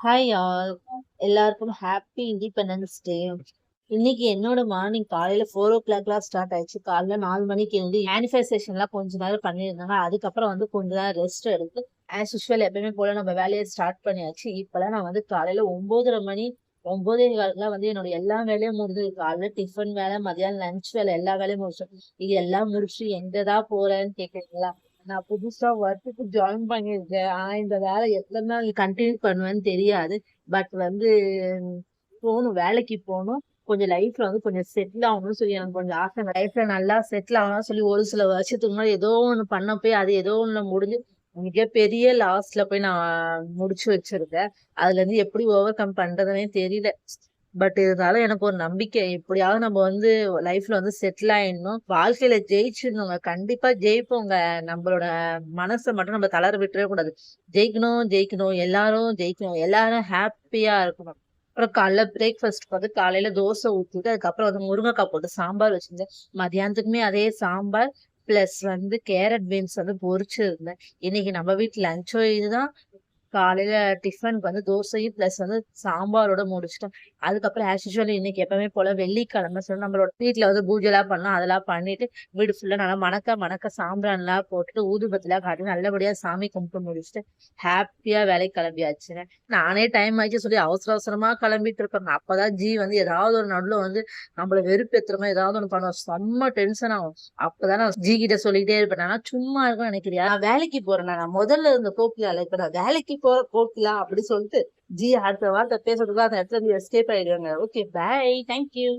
Hi all. எல்லாருக்கும் happy independence day. இன்னைக்கு என்னோட மார்னிங் காலையில 4 o'clock ஸ்டார்ட் ஆயிடுச்சு. காலைல 4 மணிக்கு எழுந்து மேனிஃபெஸ்டேஷன்லாம் கொஞ்ச நேரம் பண்ணியிருந்தாங்க. அதுக்கப்புறம் கொஞ்ச நேரம் ரெஸ்ட் எடுத்து ஆஸ் யூஷுவல் எப்பயுமே போல நம்ம வேலையை ஸ்டார்ட் பண்ணியாச்சு. இப்பெல்லாம் நான் காலையில 9:30 மணி 9:15 என்னோட எல்லா வேலையும் முடிஞ்சது. காலைல டிஃபன் வேலை, மதியானம் லஞ்ச் வேலை எல்லா வேலையும் முடிச்சோம். இது எல்லாம் முடிச்சு எங்கதான் போறேன்னு கேக்குறீங்களா? நான் புதுசா ஒர்க்குக்கு ஜாயின் பண்ணியிருக்கேன். ஆனா இந்த வேலை எத்தனை நாள் கண்டினியூ பண்ணுவேன்னு தெரியாது. பட் போகணும், வேலைக்கு போகணும். கொஞ்சம் லைஃப்ல கொஞ்சம் செட்டில் ஆகணும்னு சொல்லி எனக்கு கொஞ்சம் ஆசை. லைஃப்ல நல்லா செட்டில் ஆகணும்னு சொல்லி ஒரு சில வருஷத்துக்கு முன்னாடி ஏதோ ஒண்ணு பண்ண போய் அது ஏதோ ஒண்ணு முடிஞ்சு மிகப்பெரிய லாஸ்ட்ல போய் நான் முடிச்சு வச்சிருக்கேன். அதுல இருந்து எப்படி ஓவர் கம் பண்றதுன்னே தெரியல. பட் இருந்தாலும் எனக்கு ஒரு நம்பிக்கை. எப்படியாவது நம்ம லைஃப்ல செட்டில் ஆயிடணும். வாழ்க்கையில ஜெயிச்சிடணுங்க. கண்டிப்பா ஜெயிப்போங்க. நம்மளோட மனசை மட்டும் நம்ம தளர விட்டுறவே கூடாது. ஜெயிக்கணும், ஜெயிக்கணும், எல்லாரும் ஜெயிக்கணும், எல்லாரும் ஹாப்பியா இருக்கணும். அப்புறம் காலைல பிரேக்ஃபாஸ்ட் காலையில தோசை ஊத்திட்டு அதுக்கப்புறம் முருங்கைக்காய் போட்டு சாம்பார் வச்சிருந்தேன். மதியானத்துக்குமே அதே சாம்பார் பிளஸ் கேரட் பீன்ஸ் பொரிச்சிருந்தேன். இன்னைக்கு நம்ம வீட்டு லஞ்சோ இதுதான். காலையில டிஃபனுக்கு தோசையும் பிளஸ் சாம்பாரோட முடிச்சிட்டோம். அதுக்கப்புறம் ஆஸ் யூசுவல் இன்னைக்கு எப்பவுமே போல வெள்ளிக்கிழமை சொல்லி நம்மளோட வீட்டுல பூஜை எல்லாம் பண்ணலாம். அதெல்லாம் பண்ணிட்டு வீடு ஃபுல்லா நல்லா மணக்க மணக்க சாம்பிரான் எல்லாம் போட்டுட்டு ஊதுபத்தி எல்லாம் காட்டி நல்லபடியா சாமி கும்பிட்டு முடிச்சுட்டு ஹாப்பியா வேலைக்கு கிளம்பியாச்சுங்க. நானே டைம் ஆயிடுச்சு சொல்லி அவசர அவசரமா கிளம்பிட்டு இருப்பாங்க. அப்பதான் ஜி ஏதாவது ஒரு நடுவுல நம்மள வெறுப்பேத்துறமா ஏதாவது ஒண்ணு பண்ணுவோம். செம்ம டென்ஷன் ஆகும். அப்பதான் நான் ஜி கிட்ட சொல்லிட்டே இருப்பேன். நான் சும்மா இருக்கும் நினைக்கிறியா, நான் வேலைக்கு போறேன். நான் முதல்ல இருந்த கோகிலால இப்ப நான் வேலைக்கு போற கோகிலா அப்படி சொல்லிட்டு ஜி அடுத்த வார்த்தை பேசுறதுக்கு அந்த இடத்துல எஸ்கேப் ஆயிடுவாங்க. Okay, bye, thank you.